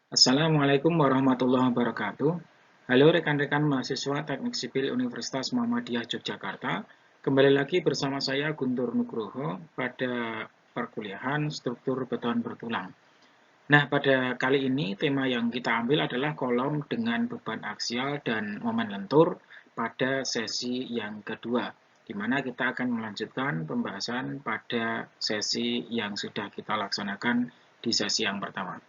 Assalamualaikum warahmatullahi wabarakatuh. Halo rekan-rekan mahasiswa Teknik Sipil Universitas Muhammadiyah Yogyakarta. Kembali lagi bersama saya Guntur Nugroho pada perkuliahan struktur beton bertulang. Nah, pada kali ini tema yang kita ambil adalah kolom dengan beban aksial dan momen lentur pada sesi yang kedua, di mana kita akan melanjutkan pembahasan pada sesi yang sudah kita laksanakan di sesi yang pertama.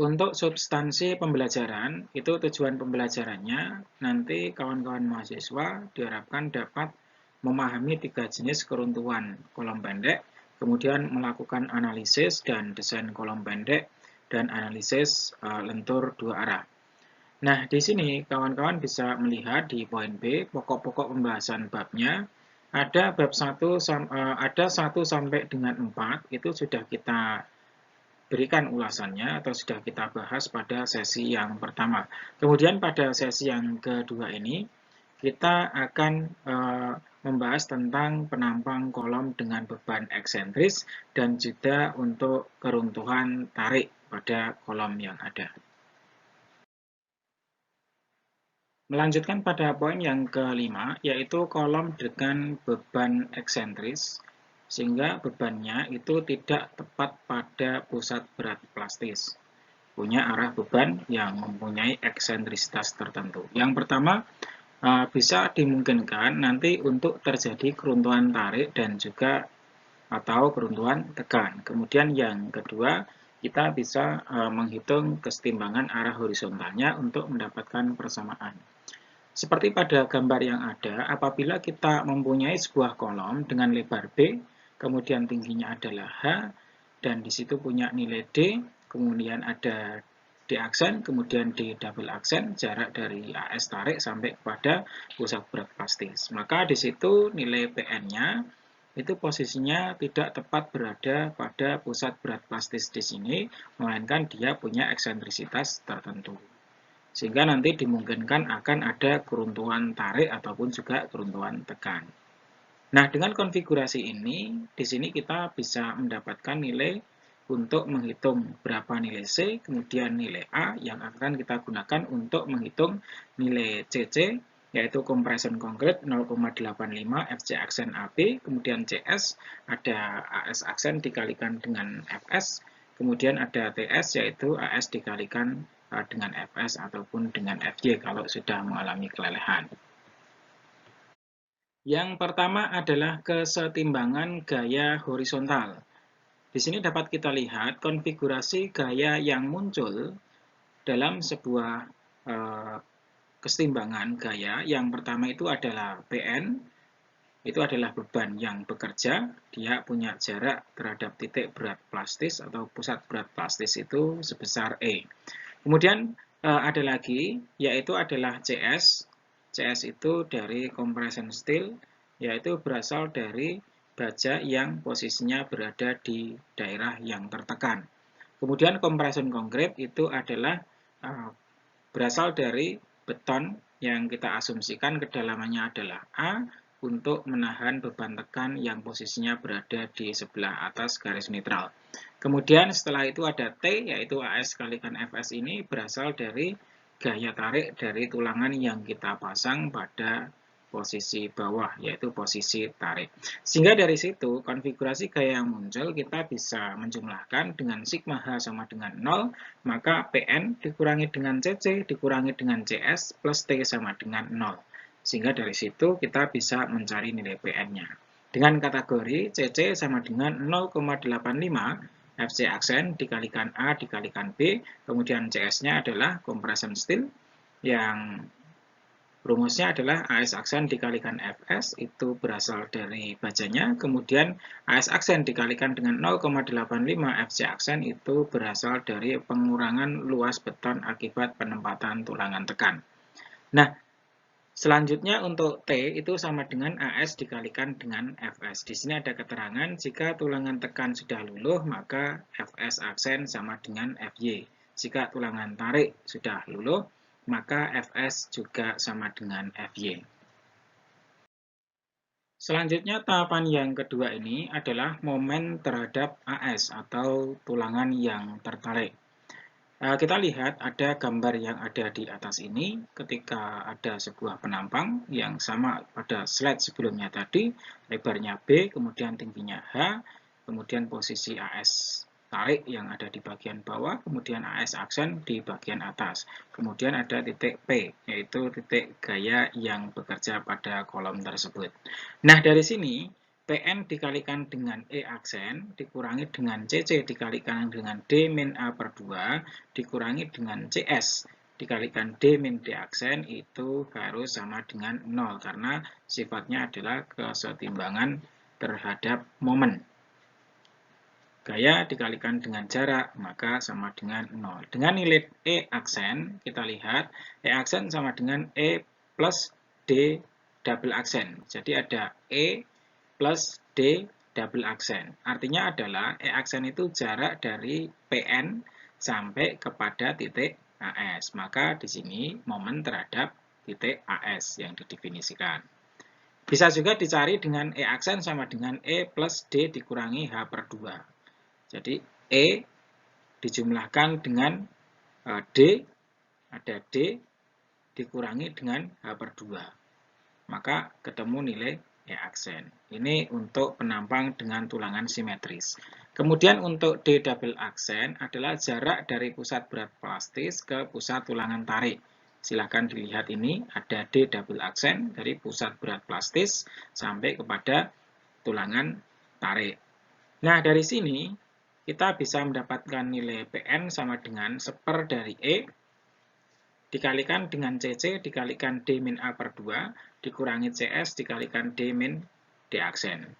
Untuk substansi pembelajaran, itu tujuan pembelajarannya, nanti kawan-kawan mahasiswa diharapkan dapat memahami 3 jenis keruntuhan kolom pendek, kemudian melakukan analisis dan desain kolom pendek, dan analisis lentur dua arah. Nah, di sini kawan-kawan bisa melihat di poin B, pokok-pokok pembahasan babnya, ada bab 1, ada 1 sampai dengan 4, itu sudah kita berikan ulasannya atau sudah kita bahas pada sesi yang pertama. Kemudian pada sesi yang kedua ini kita akan membahas tentang penampang kolom dengan beban eksentris dan juga untuk keruntuhan tarik pada kolom yang ada. Melanjutkan pada poin yang kelima, yaitu kolom dengan beban eksentris, sehingga bebannya itu tidak tepat pada pusat berat plastis. Punya arah beban yang mempunyai eksentrisitas tertentu. Yang pertama, bisa dimungkinkan nanti untuk terjadi keruntuhan tarik dan juga atau keruntuhan tekan. Kemudian yang kedua, kita bisa menghitung kesetimbangan arah horizontalnya untuk mendapatkan persamaan. Seperti pada gambar yang ada, apabila kita mempunyai sebuah kolom dengan lebar B, kemudian tingginya adalah H, dan di situ punya nilai D, kemudian ada D aksen, kemudian D double aksen, jarak dari AS tarik sampai kepada pusat berat plastis. Maka di situ nilai PN-nya itu posisinya tidak tepat berada pada pusat berat plastis di sini, melainkan dia punya eksentrisitas tertentu. Sehingga nanti dimungkinkan akan ada keruntuhan tarik ataupun juga keruntuhan tekan. Nah, dengan konfigurasi ini, di sini kita bisa mendapatkan nilai untuk menghitung berapa nilai C, kemudian nilai A yang akan kita gunakan untuk menghitung nilai CC, yaitu compression konkret 0,85 FC aksen AB, kemudian CS ada AS aksen dikalikan dengan FS, kemudian ada TS yaitu AS dikalikan dengan FS ataupun dengan FY kalau sudah mengalami kelelehan. Yang pertama adalah kesetimbangan gaya horizontal. Di sini dapat kita lihat konfigurasi gaya yang muncul dalam sebuah kesetimbangan gaya. Yang pertama itu adalah PN, itu adalah beban yang bekerja, dia punya jarak terhadap titik berat plastis atau pusat berat plastis itu sebesar E. Kemudian ada lagi, yaitu adalah CS. CS itu dari compression steel, yaitu berasal dari baja yang posisinya berada di daerah yang tertekan. Kemudian compression konkret itu adalah berasal dari beton yang kita asumsikan kedalamannya adalah A untuk menahan beban tekan yang posisinya berada di sebelah atas garis netral. Kemudian setelah itu ada T, yaitu AS kalikan FS ini berasal dari gaya tarik dari tulangan yang kita pasang pada posisi bawah, yaitu posisi tarik. Sehingga dari situ, konfigurasi gaya yang muncul kita bisa menjumlahkan dengan sigma H sama dengan 0, maka PN dikurangi dengan CC dikurangi dengan CS plus T sama dengan 0. Sehingga dari situ kita bisa mencari nilai PN-nya. Dengan kategori CC sama dengan 0,85 FC aksen dikalikan A dikalikan B, kemudian CS-nya adalah compression steel yang rumusnya adalah AS aksen dikalikan FS, itu berasal dari bajanya, kemudian AS aksen dikalikan dengan 0,85 FC aksen itu berasal dari pengurangan luas beton akibat penempatan tulangan tekan. Nah, selanjutnya untuk T itu sama dengan AS dikalikan dengan FS. Di sini ada keterangan jika tulangan tekan sudah luluh, maka FS aksen sama dengan FY. Jika tulangan tarik sudah luluh, maka Fs juga sama dengan Fy. Selanjutnya tahapan yang kedua ini adalah momen terhadap AS atau tulangan yang tertarik. Kita lihat ada gambar yang ada di atas ini ketika ada sebuah penampang yang sama pada slide sebelumnya tadi, lebarnya B, kemudian tingginya H, kemudian posisi AS tarik yang ada di bagian bawah, kemudian AS aksen di bagian atas. Kemudian ada titik P, yaitu titik gaya yang bekerja pada kolom tersebut. Nah, dari sini PN dikalikan dengan E aksen, dikurangi dengan CC dikalikan dengan D min A per 2, dikurangi dengan CS dikalikan D min D aksen, itu harus sama dengan 0, karena sifatnya adalah kesetimbangan terhadap momen. Gaya dikalikan dengan jarak, maka sama dengan 0. Dengan nilai E aksen, kita lihat E aksen sama dengan E plus D double aksen. Jadi ada E plus D double aksen. Artinya adalah E aksen itu jarak dari PN sampai kepada titik AS. Maka di sini momen terhadap titik AS yang didefinisikan. Bisa juga dicari dengan E aksen sama dengan E plus D dikurangi H per 2. Jadi E dijumlahkan dengan D, ada D dikurangi dengan H per 2. Maka ketemu nilai E aksen. Ini untuk penampang dengan tulangan simetris. Kemudian untuk D double aksen adalah jarak dari pusat berat plastis ke pusat tulangan tarik. Silahkan dilihat ini, ada D double aksen dari pusat berat plastis sampai kepada tulangan tarik. Nah, dari sini kita bisa mendapatkan nilai PN sama dengan 1/4 dari E dikalikan dengan CC dikalikan D min A per 2 dikurangi CS dikalikan D min D aksen.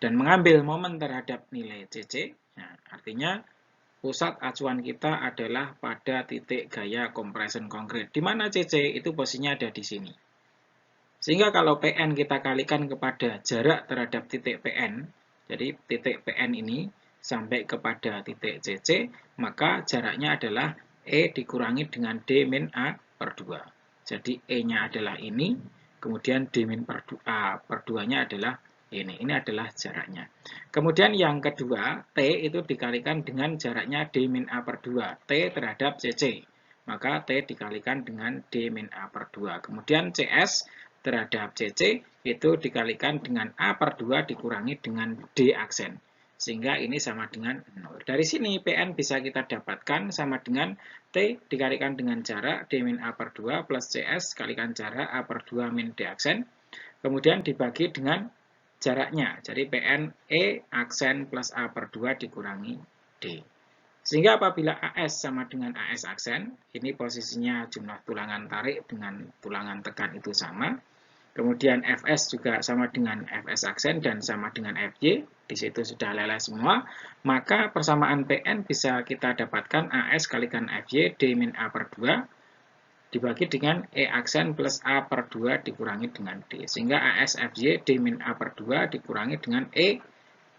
Dan mengambil momen terhadap nilai CC, nah, artinya pusat acuan kita adalah pada titik gaya compression konkret. Di mana CC itu posisinya ada di sini. Sehingga kalau PN kita kalikan kepada jarak terhadap titik PN, jadi titik PN ini sampai kepada titik CC, maka jaraknya adalah E dikurangi dengan D min A per 2. Jadi E-nya adalah ini, kemudian D min A per 2-nya adalah ini. Ini adalah jaraknya. Kemudian yang kedua, T itu dikalikan dengan jaraknya D min A per 2. T terhadap CC. Maka T dikalikan dengan D min A per 2. Kemudian CS terhadap CC itu dikalikan dengan A per 2 dikurangi dengan D aksen. Sehingga ini sama dengan 0. Dari sini PN bisa kita dapatkan sama dengan T dikalikan dengan jarak D min A per 2 plus CS kalikan jarak A per 2 min D aksen. Kemudian dibagi dengan jaraknya. Jadi PN E aksen plus A per 2 dikurangi D. Sehingga apabila AS sama dengan AS aksen, ini posisinya jumlah tulangan tarik dengan tulangan tekan itu sama. Kemudian Fs juga sama dengan Fs aksen dan sama dengan Fy, di situ sudah leleh semua, maka persamaan Pn bisa kita dapatkan AS kalikan Fy D min A per 2 dibagi dengan E aksen plus A per 2 dikurangi dengan D. Sehingga AS Fy D min A per 2 dikurangi dengan E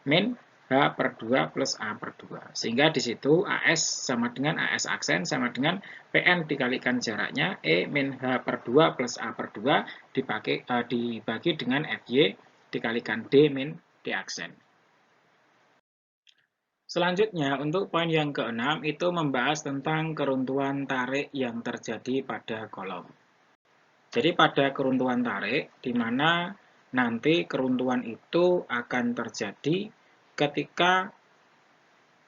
min H per 2 plus A per 2. Sehingga di situ AS sama dengan AS aksen sama dengan PN dikalikan jaraknya E min H per 2 plus A per 2 dibagi dengan Fy dikalikan D min D aksen. Selanjutnya, untuk poin yang keenam itu membahas tentang keruntuhan tarik yang terjadi pada kolom. Jadi pada keruntuhan tarik, di mana nanti keruntuhan itu akan terjadi ketika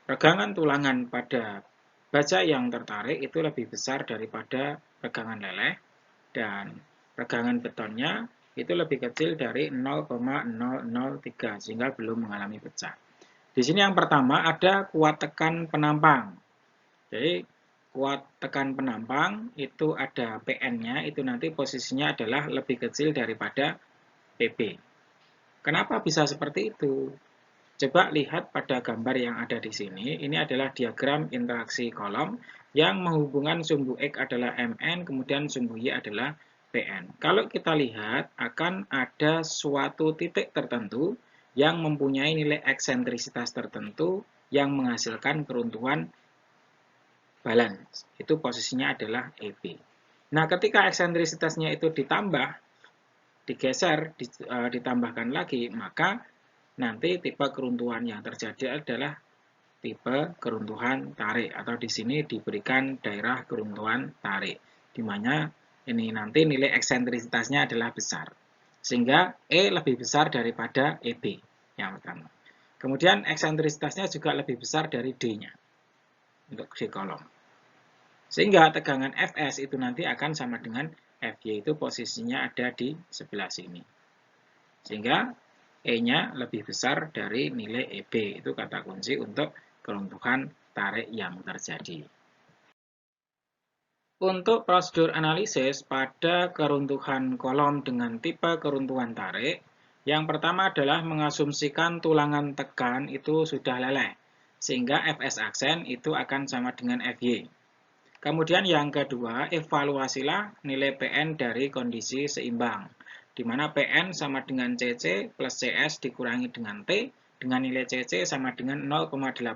regangan tulangan pada baja yang tertarik itu lebih besar daripada regangan leleh, dan regangan betonnya itu lebih kecil dari 0,003 sehingga belum mengalami pecah. Di sini yang pertama ada kuat tekan penampang. Jadi kuat tekan penampang itu ada PN-nya, itu nanti posisinya adalah lebih kecil daripada PB. Kenapa bisa seperti itu? Coba lihat pada gambar yang ada di sini. Ini adalah diagram interaksi kolom yang menghubungkan sumbu X adalah MN, kemudian sumbu Y adalah PN. Kalau kita lihat, akan ada suatu titik tertentu yang mempunyai nilai eksentrisitas tertentu yang menghasilkan keruntuhan balance. Itu posisinya adalah EB. Nah, ketika eksentrisitasnya itu ditambah digeser, ditambahkan lagi, maka nanti tipe keruntuhan yang terjadi adalah tipe keruntuhan tarik, atau di sini diberikan daerah keruntuhan tarik, di mana ini nanti nilai eksentrisitasnya adalah besar. Sehingga E lebih besar daripada EB yang pertama. Kemudian eksentrisitasnya juga lebih besar dari D-nya untuk D kolom. Sehingga tegangan Fs itu nanti akan sama dengan Fy, itu posisinya ada di sebelah sini. Sehingga E-nya lebih besar dari nilai EB. Itu kata kunci untuk keruntuhan tarik yang terjadi. Untuk prosedur analisis pada keruntuhan kolom dengan tipe keruntuhan tarik, yang pertama adalah mengasumsikan tulangan tekan itu sudah leleh, sehingga Fs aksen itu akan sama dengan Fy. Kemudian yang kedua, evaluasilah nilai Pn dari kondisi seimbang, di mana Pn sama dengan Cc plus Cs dikurangi dengan T, dengan nilai Cc sama dengan 0,85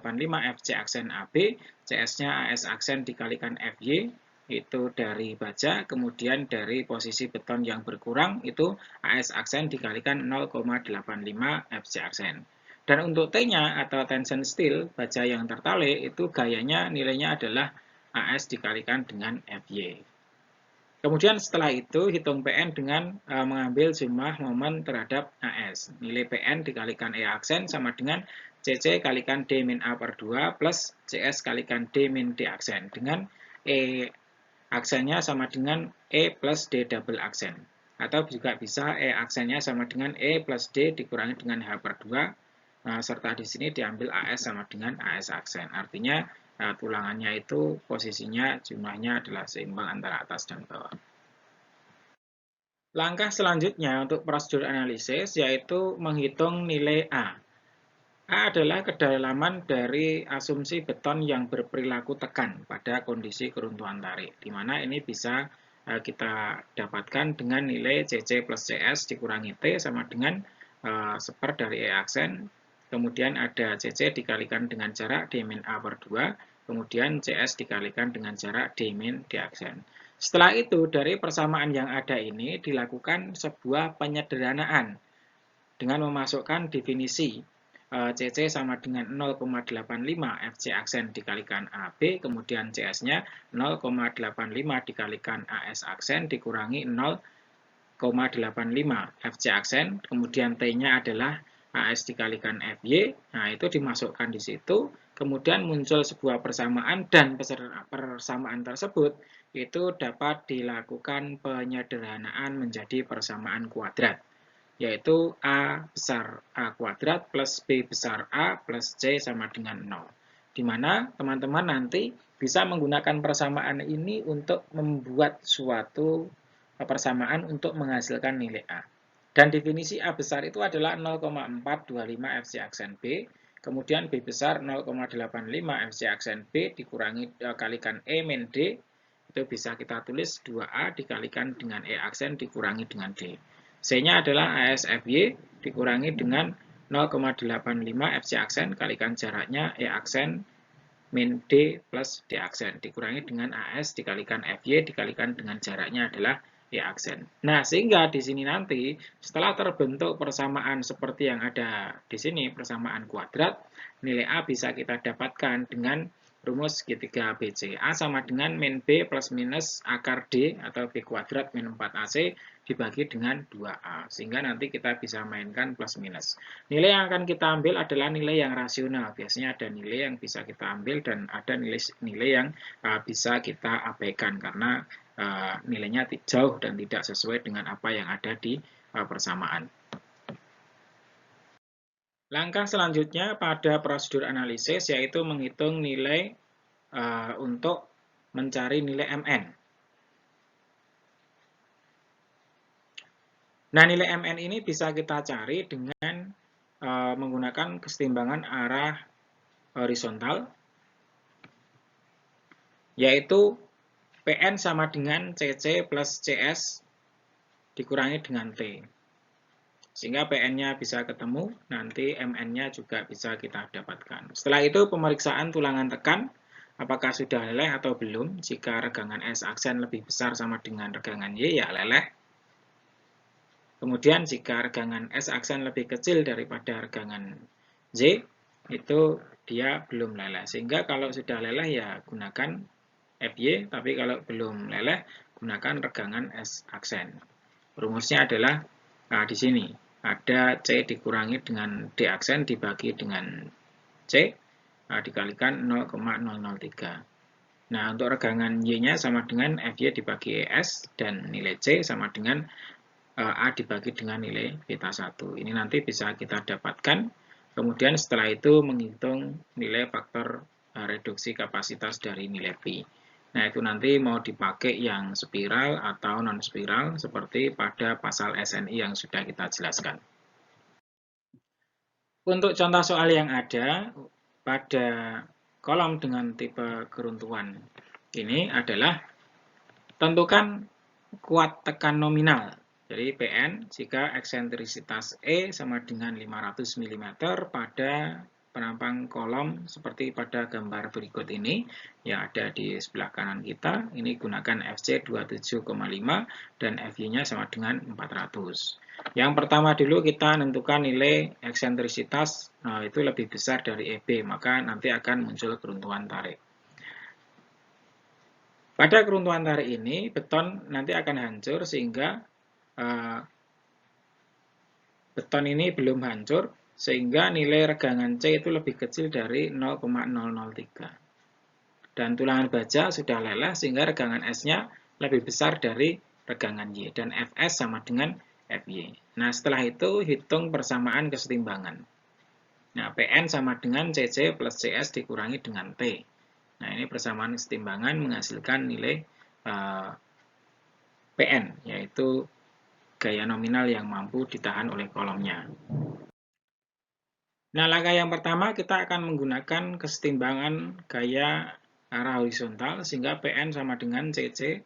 Fc aksen AB, Cs-nya As aksen dikalikan Fy, itu dari baja, kemudian dari posisi beton yang berkurang, itu As aksen dikalikan 0,85 Fc aksen. Dan untuk T-nya atau tension steel, baja yang tertalik, itu gayanya nilainya adalah As dikalikan dengan Fy. Kemudian setelah itu hitung Pn dengan mengambil jumlah momen terhadap As. Nilai Pn dikalikan E aksen sama dengan Cc kalikan D min A per 2 plus Cs kalikan D min D aksen. Dengan E aksennya sama dengan E plus D double aksen. Atau juga bisa E aksennya sama dengan E plus D dikurangi dengan H per 2. Serta di sini diambil As sama dengan As aksen. Artinya tulangannya itu posisinya jumlahnya adalah seimbang antara atas dan bawah. Langkah selanjutnya untuk prosedur analisis yaitu menghitung nilai A. A adalah kedalaman dari asumsi beton yang berperilaku tekan pada kondisi keruntuhan tarik, di mana ini bisa kita dapatkan dengan nilai Cc plus Cs dikurangi T sama dengan seper dari E aksen. Kemudian ada Cc dikalikan dengan jarak D min A per 2, kemudian Cs dikalikan dengan jarak D min D aksen. Setelah itu, dari persamaan yang ada ini dilakukan sebuah penyederhanaan dengan memasukkan definisi Cc sama dengan 0,85 Fc aksen dikalikan AB, kemudian Cs-nya 0,85 dikalikan As aksen dikurangi 0,85 Fc aksen, kemudian T-nya adalah As dikalikan Fy, nah itu dimasukkan di situ, kemudian muncul sebuah persamaan dan persamaan tersebut itu dapat dilakukan penyederhanaan menjadi persamaan kuadrat, yaitu A besar A kuadrat plus B besar A plus C sama dengan 0. Di mana teman-teman nanti bisa menggunakan persamaan ini untuk membuat suatu persamaan untuk menghasilkan nilai A. Dan definisi A besar itu adalah 0,425 Fc aksen B, kemudian B besar 0,85 Fc aksen B dikurangi kalikan E min D, itu bisa kita tulis 2A dikalikan dengan E aksen dikurangi dengan D. C-nya adalah As Fy dikurangi dengan 0,85 Fc aksen kalikan jaraknya E aksen min D plus D aksen dikurangi dengan As dikalikan Fy dikalikan dengan jaraknya adalah E aksen. Nah, sehingga di sini nanti setelah terbentuk persamaan seperti yang ada di sini, persamaan kuadrat, nilai A bisa kita dapatkan dengan rumus segitiga BC. A sama dengan min B plus minus akar D atau B kuadrat min 4AC dibagi dengan 2A. Sehingga nanti kita bisa mainkan plus minus. Nilai yang akan kita ambil adalah nilai yang rasional. Biasanya ada nilai yang bisa kita ambil dan ada nilai yang bisa kita abaikan karena nilainya jauh dan tidak sesuai dengan apa yang ada di persamaan. Langkah selanjutnya pada prosedur analisis yaitu menghitung nilai untuk mencari nilai Mn. Nah, nilai Mn ini bisa kita cari dengan menggunakan kesetimbangan arah horizontal, yaitu Pn sama dengan Cc plus Cs dikurangi dengan T. Sehingga Pn-nya bisa ketemu, nanti Mn-nya juga bisa kita dapatkan. Setelah itu pemeriksaan tulangan tekan, apakah sudah leleh atau belum. Jika regangan S aksen lebih besar sama dengan regangan Y, ya leleh. Kemudian jika regangan S aksen lebih kecil daripada regangan Z, itu dia belum leleh. Sehingga kalau sudah leleh ya gunakan FY, tapi kalau belum leleh gunakan regangan S aksen. Rumusnya adalah di sini ada C dikurangi dengan D aksen dibagi dengan C dikalikan 0,003. Nah, untuk regangan Y-nya sama dengan FY dibagi ES, dan nilai C sama dengan A dibagi dengan nilai beta 1. Ini nanti bisa kita dapatkan. Kemudian setelah itu menghitung nilai faktor reduksi kapasitas dari nilai P. Nah, itu nanti mau dipakai yang spiral atau non-spiral seperti pada pasal SNI yang sudah kita jelaskan. Untuk contoh soal yang ada pada kolom dengan tipe keruntuhan ini adalah tentukan kuat tekan nominal. Jadi PN jika eksentrisitas E sama dengan 500 mm pada penampang kolom seperti pada gambar berikut ini yang ada di sebelah kanan kita. Ini gunakan FC 27,5 dan FY-nya sama dengan 400. Yang pertama dulu kita tentukan nilai eksentrisitas itu lebih besar dari EB, maka nanti akan muncul keruntuhan tarik. Pada keruntuhan tarik ini, beton nanti akan hancur sehingga beton ini belum hancur, sehingga nilai regangan C itu lebih kecil dari 0,003. Dan tulangan baja sudah leleh, sehingga regangan S-nya lebih besar dari regangan Y. Dan Fs sama dengan Fy. Nah, setelah itu hitung persamaan kesetimbangan. Nah, Pn sama dengan Cc plus Cs dikurangi dengan T. Nah, ini persamaan kesetimbangan menghasilkan nilai Pn, yaitu gaya nominal yang mampu ditahan oleh kolomnya. Nah, langkah yang pertama kita akan menggunakan kesetimbangan gaya arah horizontal sehingga Pn sama dengan Cc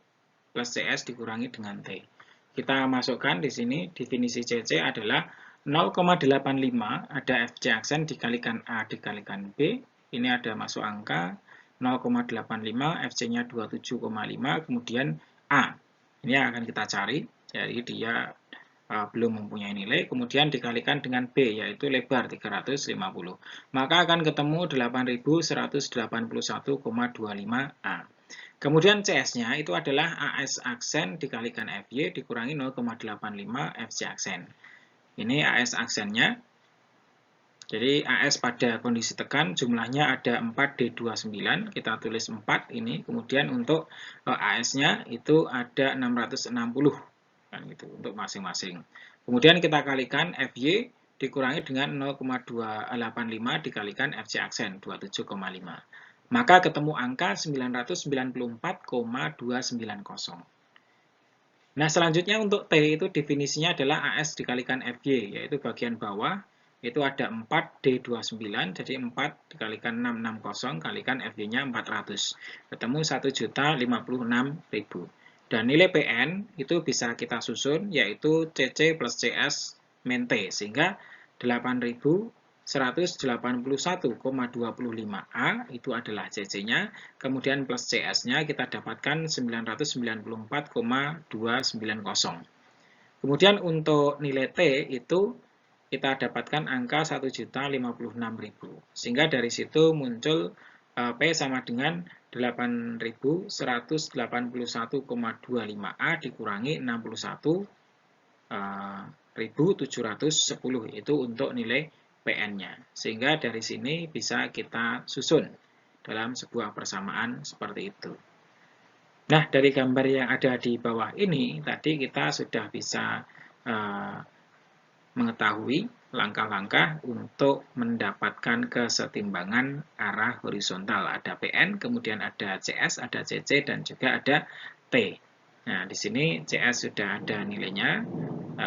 plus Cs dikurangi dengan T. Kita masukkan di sini definisi Cc adalah 0,85 ada Fc aksen dikalikan A dikalikan B. Ini ada masuk angka 0,85, Fc-nya 27,5, kemudian A. Ini yang akan kita cari. Jadi dia belum mempunyai nilai, kemudian dikalikan dengan B, yaitu lebar 350. Maka akan ketemu 8181,25A. Kemudian CS-nya itu adalah AS aksen dikalikan FY dikurangi 0,85 FC aksen. Ini AS aksennya. Jadi AS pada kondisi tekan jumlahnya ada 4D29, kita tulis 4 ini. Kemudian untuk AS-nya itu ada 660. Kan gitu, untuk masing-masing. Kemudian kita kalikan FY dikurangi dengan 0,285 dikalikan FC aksen 27,5. Maka ketemu angka 994,290. Nah, selanjutnya untuk T itu definisinya adalah AS dikalikan FY, yaitu bagian bawah itu ada 4D29, jadi 4 dikalikan 660 kalikan FY-nya 400. Ketemu 1.056.000. Dan nilai PN itu bisa kita susun, yaitu CC plus CS min T, sehingga 8.181,25A itu adalah CC-nya, kemudian plus CS-nya kita dapatkan 994,290. Kemudian untuk nilai T itu kita dapatkan angka 1.056.000, sehingga dari situ muncul P sama dengan 8.181,25A dikurangi 61.710 itu untuk nilai PN-nya. Sehingga dari sini bisa kita susun dalam sebuah persamaan seperti itu. Nah, dari gambar yang ada di bawah ini, tadi kita sudah bisa mengetahui langkah-langkah untuk mendapatkan kesetimbangan arah horizontal. Ada PN, kemudian ada CS, ada CC, dan juga ada T. Nah, di sini CS sudah ada nilainya,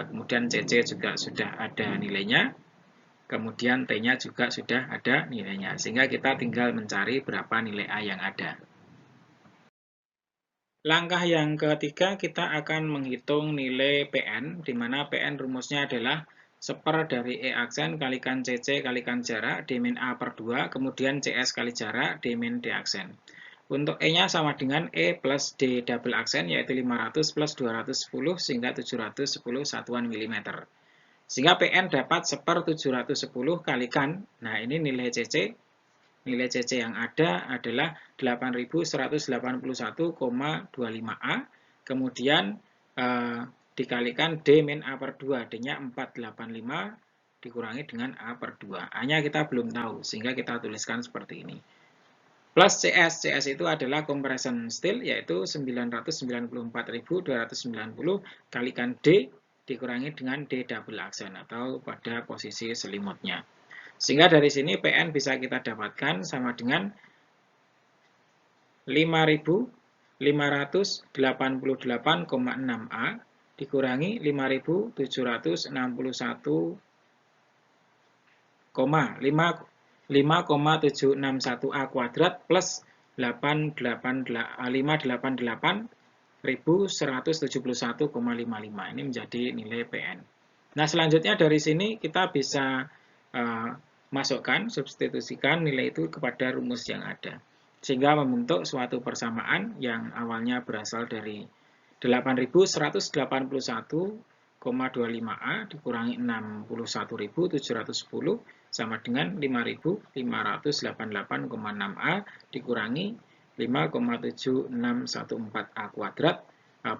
kemudian CC juga sudah ada nilainya, kemudian T-nya juga sudah ada nilainya. Sehingga kita tinggal mencari berapa nilai A yang ada. Langkah yang ketiga, kita akan menghitung nilai PN, di mana PN rumusnya adalah seper dari E aksen kalikan CC kalikan jarak D min A per 2, kemudian CS kali jarak D min D aksen. Untuk E-nya sama dengan E plus D double aksen, yaitu 500 plus 210 sehingga 710 satuan milimeter. Sehingga PN dapat 1/710 kalikan, nah ini nilai CC. Nilai CC yang ada adalah 8181,25A, kemudian dikalikan D min A per 2, D-nya 485 dikurangi dengan A per 2. A-nya kita belum tahu, sehingga kita tuliskan seperti ini. Plus CS, CS itu adalah compression steel, yaitu 994.290 kalikan D dikurangi dengan D double aksen, atau pada posisi selimutnya. Sehingga dari sini PN bisa kita dapatkan sama dengan 5.588,6A dikurangi 5.761,5,761A kuadrat plus 588.171,55. Ini menjadi nilai PN. Nah, selanjutnya dari sini kita bisa masukkan, substitusikan nilai itu kepada rumus yang ada. Sehingga membentuk suatu persamaan yang awalnya berasal dari 8.181,25A dikurangi 61.710 sama dengan 5.588,6A dikurangi 5,7614A kuadrat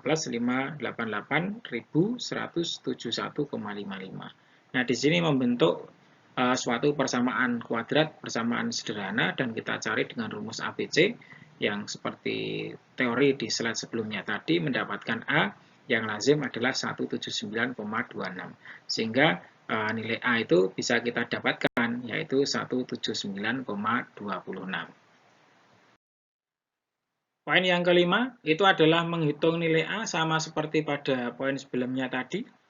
plus 588.171,55. Nah, di sini membentuk suatu persamaan kuadrat, persamaan sederhana, dan kita cari dengan rumus ABC yang seperti teori di slide sebelumnya tadi, mendapatkan A yang lazim adalah 179,26. Sehingga nilai A itu bisa kita dapatkan, yaitu 179,26. Poin yang kelima, itu adalah menghitung nilai A sama seperti pada poin sebelumnya tadi.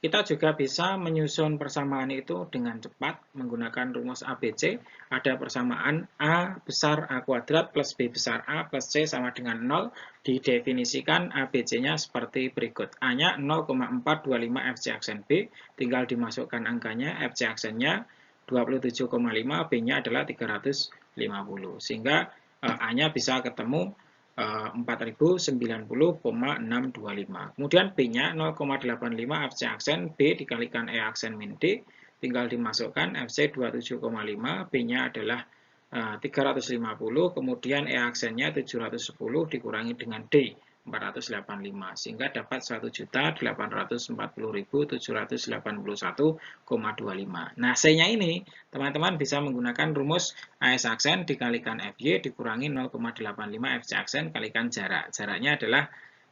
Kita juga bisa menyusun persamaan itu dengan cepat menggunakan rumus ABC. Ada persamaan A besar A kuadrat plus B besar A plus C sama dengan 0. Didefinisikan ABC-nya seperti berikut. A-nya 0,425 FC aksen B, tinggal dimasukkan angkanya, FC aksennya 27,5, B-nya adalah 350. Sehingga A-nya bisa ketemu 4090,625. Kemudian B-nya 0,85 FC aksen B dikalikan E aksen min D, tinggal dimasukkan FC 27,5, B-nya adalah 350, kemudian E aksennya 710 dikurangi dengan D 485, sehingga dapat 1.840.781,25. Nah, C-nya ini teman-teman bisa menggunakan rumus AS aksen dikalikan FY dikurangi 0,85 FC aksen kalikan jarak. Jaraknya adalah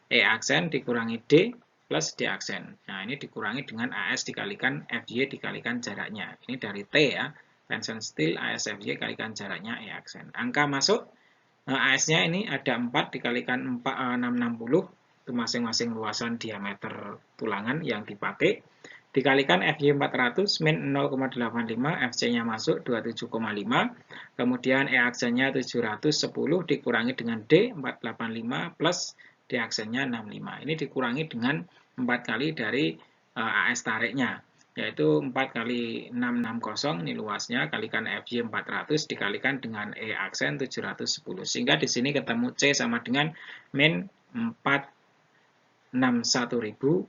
E aksen dikurangi D plus D aksen. Nah, ini dikurangi dengan AS dikalikan FY dikalikan jaraknya. Ini dari T ya. Tension steel AS FY kalikan jaraknya E aksen. Angka masuk. AS-nya ini ada 4 dikalikan 660, itu masing-masing luasan diameter tulangan yang dipakai. Dikalikan FY 400 min 0,85, FC-nya masuk 27,5, kemudian E aksennya 710 dikurangi dengan D 485 plus D aksennya 65. Ini dikurangi dengan 4 kali dari AS tariknya, yaitu 4 kali 660, ini luasnya, kalikan FY 400 dikalikan dengan E aksen 710. Sehingga di sini ketemu C sama dengan min 461.000,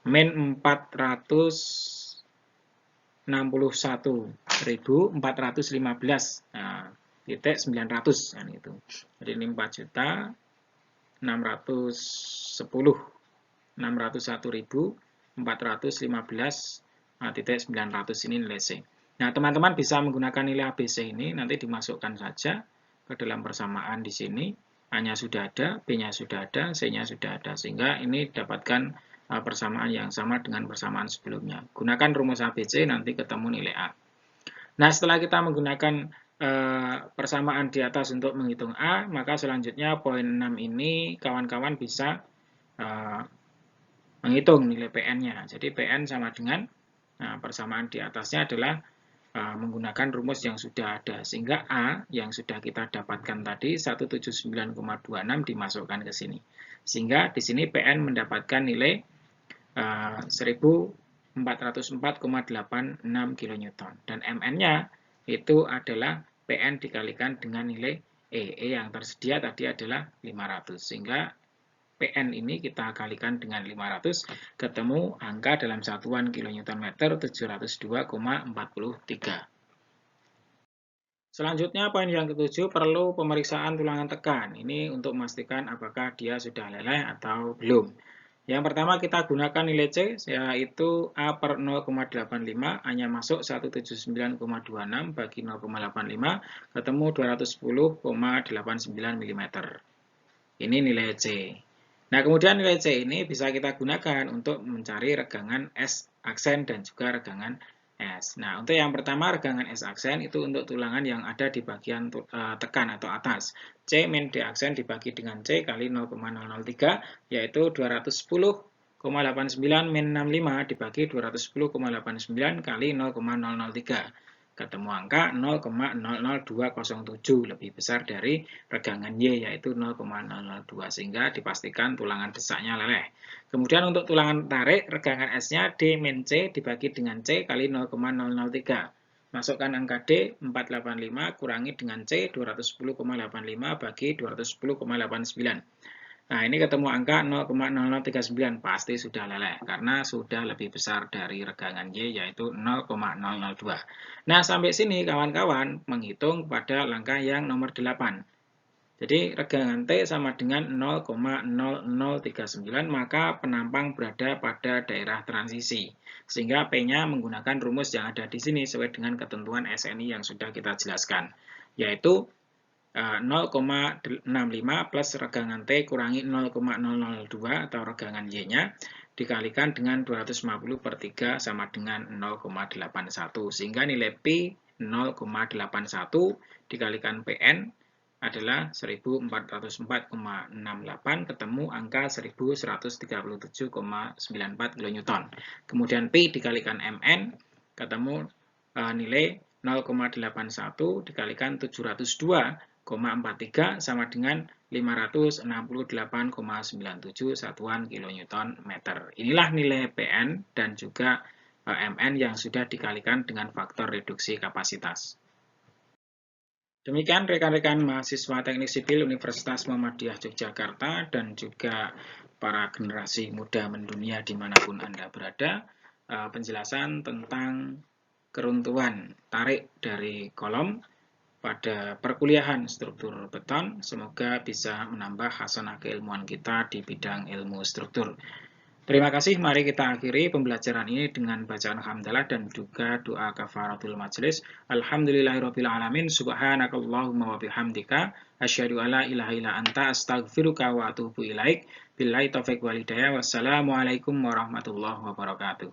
min 461.415, titik 900 kan itu. Jadi ini 4.601.415,900 ini nilai C. Nah, teman-teman bisa menggunakan nilai ABC ini, nanti dimasukkan saja ke dalam persamaan di sini. A-nya sudah ada, B-nya sudah ada, C-nya sudah ada. Sehingga ini dapatkan persamaan yang sama dengan persamaan sebelumnya. Gunakan rumus ABC, nanti ketemu nilai A. Nah, setelah kita menggunakan persamaan di atas untuk menghitung A, maka selanjutnya poin 6 ini kawan-kawan bisa menghitung nilai PN-nya. Jadi PN sama dengan persamaan di atasnya adalah menggunakan rumus yang sudah ada. Sehingga A yang sudah kita dapatkan tadi 179,26 dimasukkan ke sini. Sehingga di sini PN mendapatkan nilai 1404,86 kN. Dan MN-nya itu adalah PN dikalikan dengan nilai E. E yang tersedia tadi adalah 500. Sehingga PN ini kita kalikan dengan 500, ketemu angka dalam satuan kilonewton meter 702,43. Selanjutnya, poin yang ketujuh, perlu pemeriksaan tulangan tekan. Ini untuk memastikan apakah dia sudah leleh atau belum. Yang pertama kita gunakan nilai C, yaitu A per 0,85, hanya masuk 179,26 bagi 0,85, ketemu 210,89 mm. Ini nilai C. Nah, kemudian nilai C ini bisa kita gunakan untuk mencari regangan S aksen dan juga regangan S. Nah, untuk yang pertama regangan S aksen itu untuk tulangan yang ada di bagian tekan atau atas. C min D aksen dibagi dengan C kali 0,003, yaitu 210,89 min 65 dibagi 210,89 kali 0,003. Ketemu angka 0,00207, lebih besar dari regangan Y, yaitu 0,002, sehingga dipastikan tulangan desaknya leleh. Kemudian untuk tulangan tarik, regangan S-nya D min C dibagi dengan C kali 0,003. Masukkan angka D 485 kurangi dengan C 210,85 bagi 210,89. Nah, ini ketemu angka 0,0039, pasti sudah leleh karena sudah lebih besar dari regangan Y, yaitu 0,002. Nah, sampai sini kawan-kawan menghitung pada langkah yang nomor 8. Jadi regangan T sama dengan 0,0039, maka penampang berada pada daerah transisi. Sehingga P-nya menggunakan rumus yang ada di sini sesuai dengan ketentuan SNI yang sudah kita jelaskan, yaitu 0,65 plus regangan T kurangi 0,002 atau regangan Y-nya dikalikan dengan 250 per 3 sama dengan 0,81. Sehingga nilai P 0,81 dikalikan PN adalah 1404,68, ketemu angka 1137,94 kN. Kemudian P dikalikan MN, ketemu nilai 0,81 dikalikan 702,43 sama dengan 568,97 satuan kilonewton meter. Inilah nilai PN dan juga MN yang sudah dikalikan dengan faktor reduksi kapasitas. Demikian rekan-rekan mahasiswa Teknik Sipil Universitas Muhammadiyah Yogyakarta dan juga para generasi muda mendunia dimanapun Anda berada, penjelasan tentang keruntuhan tarik dari kolom pada perkuliahan struktur beton. Semoga bisa menambah hasanah keilmuan kita di bidang ilmu struktur. Terima kasih, mari kita akhiri pembelajaran ini dengan bacaan hamdalah dan juga doa kafaratul majelis. Alhamdulillahirrabbilalamin, subhanakallahumma wa bihamdika, asyhadu alla ilaha illa anta, astaghfiruka wa atubu ilaik. Billahi taufiq wal hidayah, wassalamualaikum warahmatullahi wabarakatuh.